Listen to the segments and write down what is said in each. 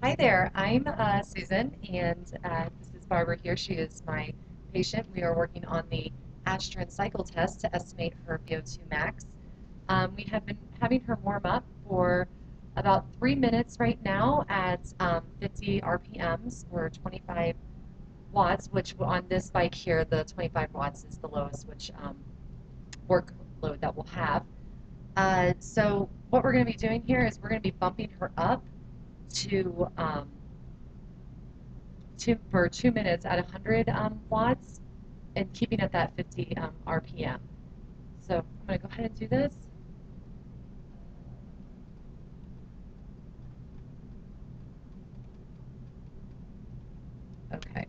Hi there, I'm Susan, and this is Barbara here. She is my patient. We are working on the Astrand cycle test to estimate her VO2 max. We have been having her warm up for about 3 minutes right now at 50 RPMs or 25 watts, which on this bike here, the 25 watts is the lowest which workload that we'll have. So what we're going to be doing here is we're going to be bumping her up to for 2 minutes at 100 watts and keeping at that 50 RPM. So I'm going to go ahead and do this. Okay.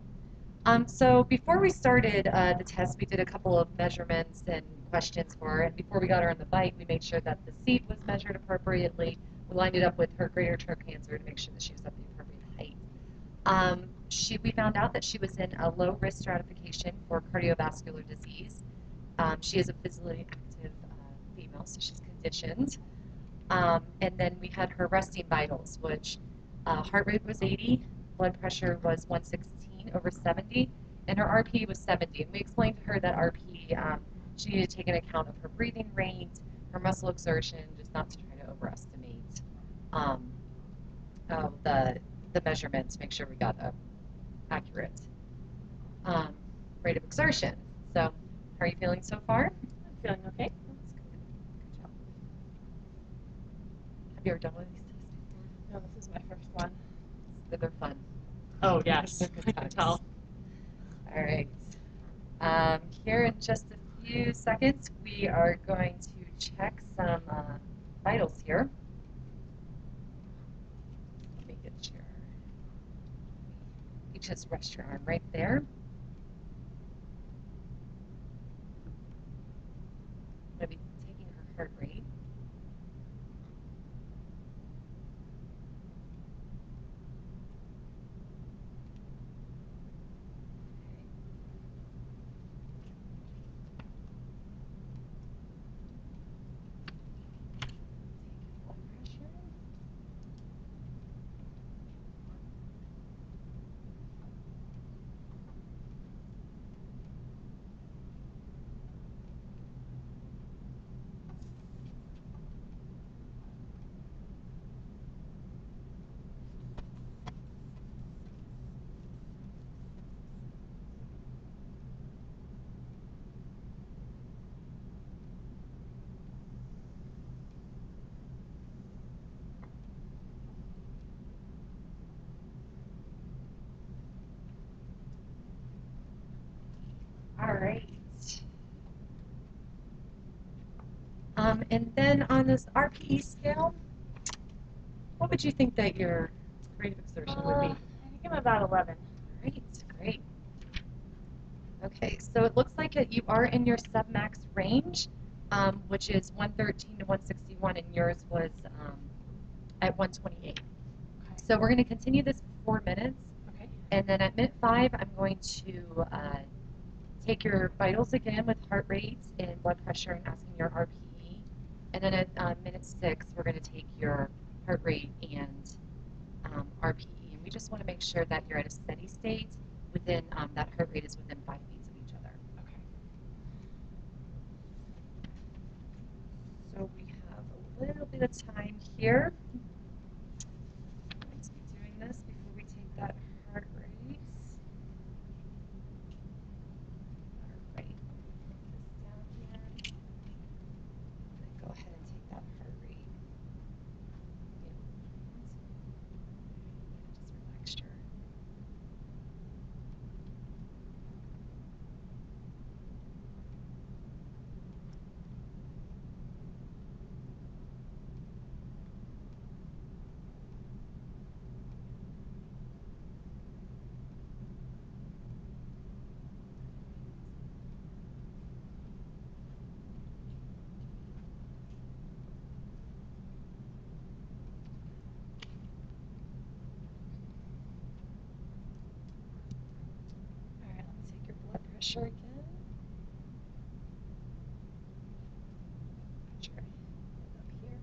So before we started the test, we did a couple of measurements and questions for her. And before we got her on the bike, we made sure that the seat was measured appropriately. We lined it up with her greater stroke cancer to make sure that she was at the appropriate height. We found out that she was in a low risk stratification for cardiovascular disease. She is a physically active female, so she's conditioned. And then we had her resting vitals, which heart rate was 80, blood pressure was 116 over 70, and her RP was 70. And we explained to her that RP, she needed to take into account of her breathing rate, her muscle exertion, just not to try to overestimate um, the measurement to make sure we got a accurate um, rate of exertion. So, how are you feeling so far? I'm feeling okay. That's good. Good job. Have you ever done one of these tests before? No, this is my first one. They're fun. Oh, yes. Good I can times. tell. All right. Here in just a few seconds, we are going to check some vitals here. Let me get your. You just rest your arm right there. I'm going to be taking her heart rate. Blood pressure. All right. And then on this RPE scale, what would you think that your rate of exertion would be? I think I'm about 11. Great, great. Okay, so it looks like you are in your submax range, which is 113 to 161, and yours was at 128. Okay. So we're going to continue this for 4 minutes, Okay. and then at minute 5, I'm going to take your vitals again with heart rate and blood pressure and asking your RPE. And then at minute 6, we're going to take your heart rate and RPE. And we just want to make sure that you're at a steady state within that heart rate is within 5 beats of each other. Okay. So we have a little bit of time here. I'm going to be doing this before we take that heart rate. All right, put this down here. And then go ahead and take that heart rate. Just relax your. All right, let me take your blood pressure again. Put your hand up here.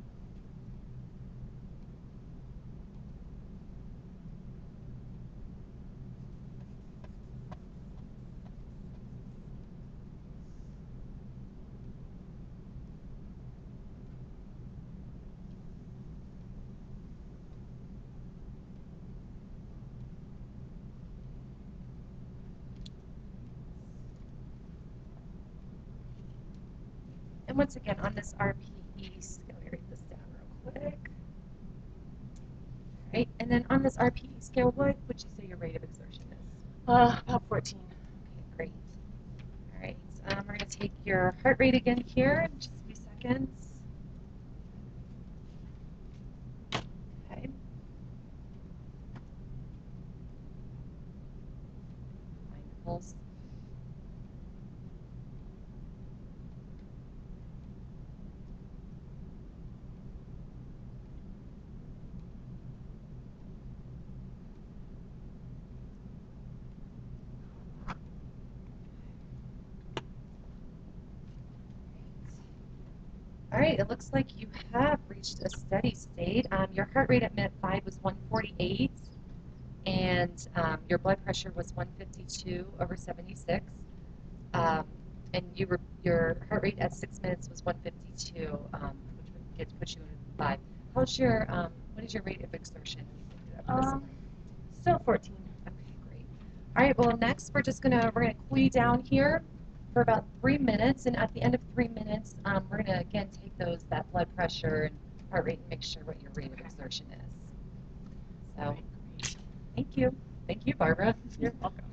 And once again, on this RPE scale, let me write this down real quick. All right, and then on this RPE scale, what would you say your rate of exertion is? About 14. Okay, great. All right, we're going to take your heart rate again here in just a few seconds. Okay. Find the pulse. All right, it looks like you have reached a steady state. Your heart rate at minute 5 was 148, and your blood pressure was 152 over 76. Um, and your heart rate at 6 minutes was 152, which would put you in 5. What is your rate of exertion when you picked it up this morning? Still 14. Okay, great. All right, well, next we're gonna cool you down here for about 3 minutes, and at the end of 3 minutes, we're gonna again take that blood pressure and heart rate and make sure what your rate of exertion is. So, thank you, Barbara. You're welcome.